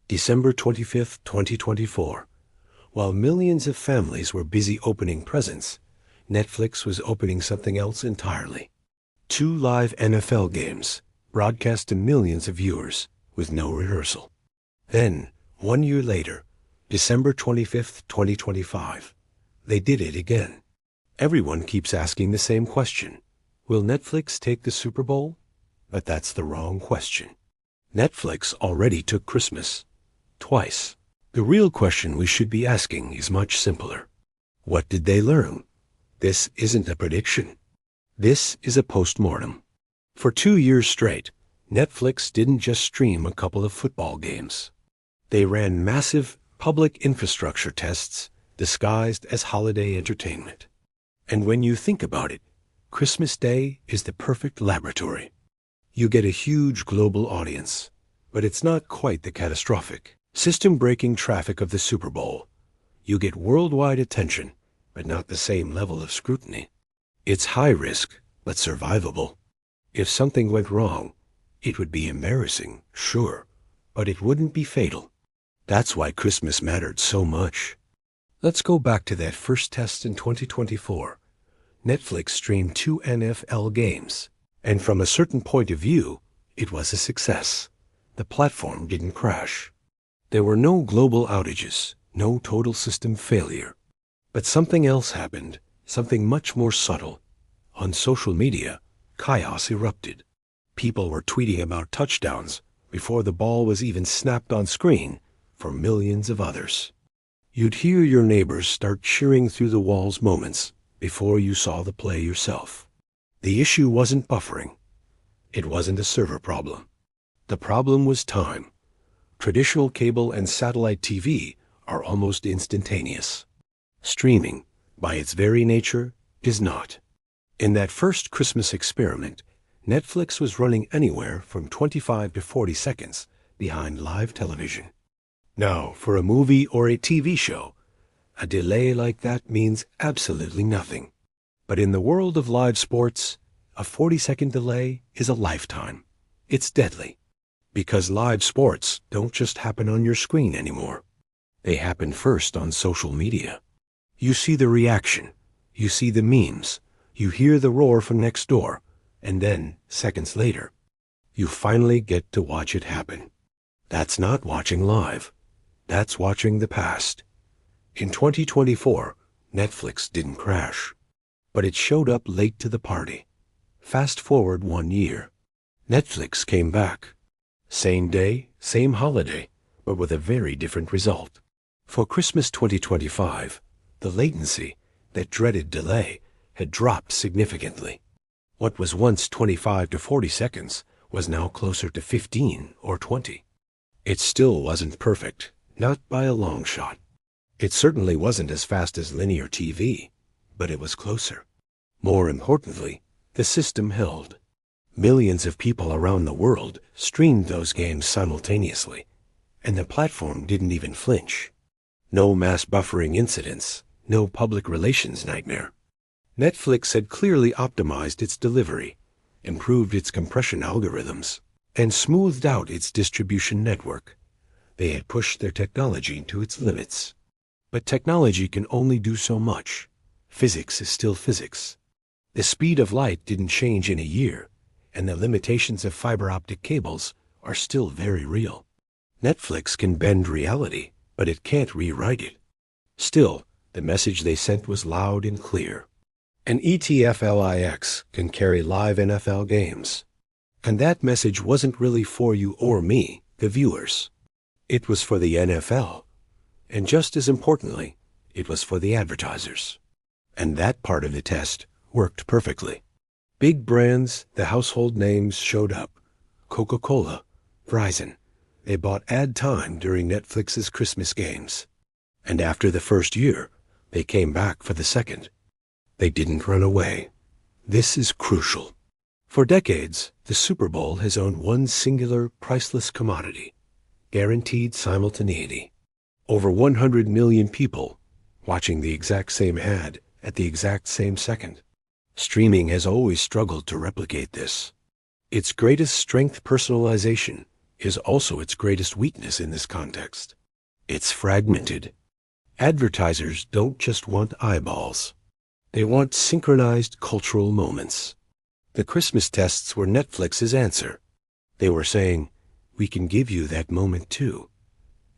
December 25th, 2024. While millions of families were busy opening presents, Netflix was opening something else entirely. 2 live NFL games, broadcast to millions of viewers with no rehearsal. Then, 1 year later, December 25th, 2025, they did it again. Everyone keeps asking the same question. Will Netflix take the Super Bowl? But that's the wrong question. Netflix already took Christmas. Twice. The real question we should be asking is much simpler. What did they learn? This isn't a prediction. This is a postmortem. For 2 years straight, Netflix didn't just stream a couple of football games. They ran massive public infrastructure tests disguised as holiday entertainment. And when you think about it, Christmas Day is the perfect laboratory. You get a huge global audience, but it's not quite the catastrophic, system-breaking traffic of the Super Bowl. You get worldwide attention, but not the same level of scrutiny. It's high risk, but survivable. If something went wrong, it would be embarrassing, sure, but it wouldn't be fatal. That's why Christmas mattered so much. Let's go back to that first test in 2024. Netflix streamed 2 NFL games, and from a certain point of view, it was a success. The platform didn't crash. There were no global outages, no total system failure. But something else happened, something much more subtle. On social media, chaos erupted. People were tweeting about touchdowns before the ball was even snapped on screen for millions of others. You'd hear your neighbors start cheering through the walls moments before you saw the play yourself. The issue wasn't buffering. It wasn't a server problem. The problem was time. Traditional cable and satellite TV are almost instantaneous. Streaming, by its very nature, is not. In that first Christmas experiment, Netflix was running anywhere from 25 to 40 seconds behind live television. Now, for a movie or a TV show, a delay like that means absolutely nothing. But in the world of live sports, a 40-second delay is a lifetime. It's deadly. Because live sports don't just happen on your screen anymore. They happen first on social media. You see the reaction. You see the memes. You hear the roar from next door. And then, seconds later, you finally get to watch it happen. That's not watching live. That's watching the past. In 2024, Netflix didn't crash. But it showed up late to the party. Fast forward 1 year. Netflix came back. Same day, same holiday, but with a very different result. For Christmas 2025, the latency, that dreaded delay, had dropped significantly. What was once 25 to 40 seconds was now closer to 15 or 20. It still wasn't perfect, not by a long shot. It certainly wasn't as fast as linear TV, but it was closer. More importantly, the system held. Millions of people around the world streamed those games simultaneously, and the platform didn't even flinch. No mass buffering incidents, no public relations nightmare. Netflix had clearly optimized its delivery, improved its compression algorithms, and smoothed out its distribution network. They had pushed their technology to its limits. But technology can only do so much. Physics is still physics. The speed of light didn't change in a year, and the limitations of fiber optic cables are still very real. Netflix can bend reality, but it can't rewrite it. Still, the message they sent was loud and clear. An ETFLIX can carry live NFL games. And that message wasn't really for you or me, the viewers. It was for the NFL. And just as importantly, it was for the advertisers. And that part of the test worked perfectly. Big brands, the household names showed up. Coca-Cola, Verizon. They bought ad time during Netflix's Christmas games. And after the first year, they came back for the second. They didn't run away. This is crucial. For decades, the Super Bowl has owned one singular, priceless commodity: guaranteed simultaneity. Over 100 million people watching the exact same ad at the exact same second. Streaming has always struggled to replicate this. Its greatest strength, personalization, is also its greatest weakness in this context. It's fragmented. Advertisers don't just want eyeballs. They want synchronized cultural moments. The Christmas tests were Netflix's answer. They were saying, we can give you that moment too.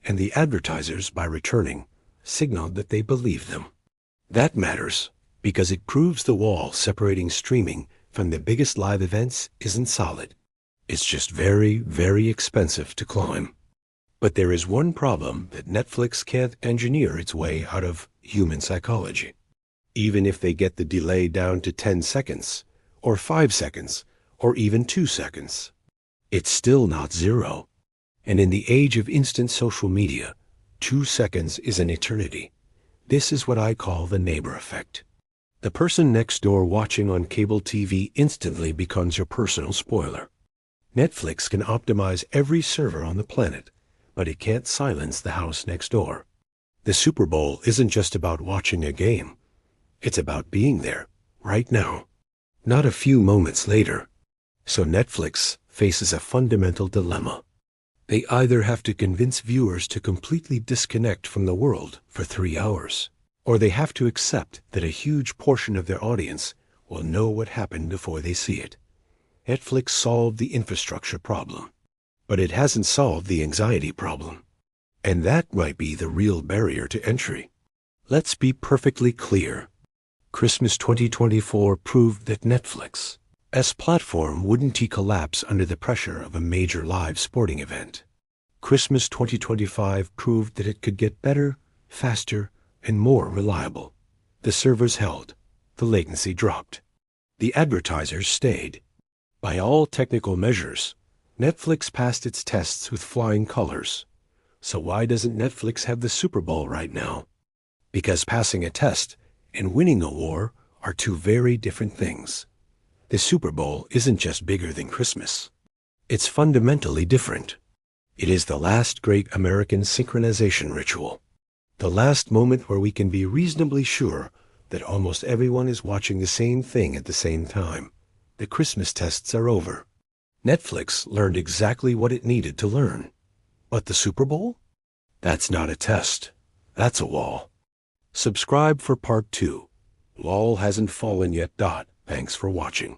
And the advertisers, by returning, signaled that they believed them. That matters because it proves the wall separating streaming from the biggest live events isn't solid. It's just very, very expensive to climb. But there is one problem that Netflix can't engineer its way out of: human psychology. Even if they get the delay down to 10 seconds, or 5 seconds, or even 2 seconds, it's still not zero. And in the age of instant social media, 2 seconds is an eternity. This is what I call the neighbor effect. The person next door watching on cable TV instantly becomes your personal spoiler. Netflix can optimize every server on the planet, but it can't silence the house next door. The Super Bowl isn't just about watching a game. It's about being there, right now, not a few moments later. So Netflix faces a fundamental dilemma. They either have to convince viewers to completely disconnect from the world for 3 hours, or they have to accept that a huge portion of their audience will know what happened before they see it. Netflix solved the infrastructure problem, but it hasn't solved the anxiety problem. And that might be the real barrier to entry. Let's be perfectly clear. Christmas 2024 proved that Netflix, as platform, wouldn't collapse under the pressure of a major live sporting event. Christmas 2025 proved that it could get better, faster, and more reliable. The servers held. The latency dropped. The advertisers stayed. By all technical measures, Netflix passed its tests with flying colors. So why doesn't Netflix have the Super Bowl right now? Because passing a test and winning a war are two very different things. The Super Bowl isn't just bigger than Christmas. It's fundamentally different. It is the last great American synchronization ritual. The last moment where we can be reasonably sure that almost everyone is watching the same thing at the same time. The Christmas tests are over. Netflix learned exactly what it needed to learn. But the Super Bowl? That's not a test. That's a wall. Subscribe for part 2. Wall hasn't fallen yet. Thanks for watching.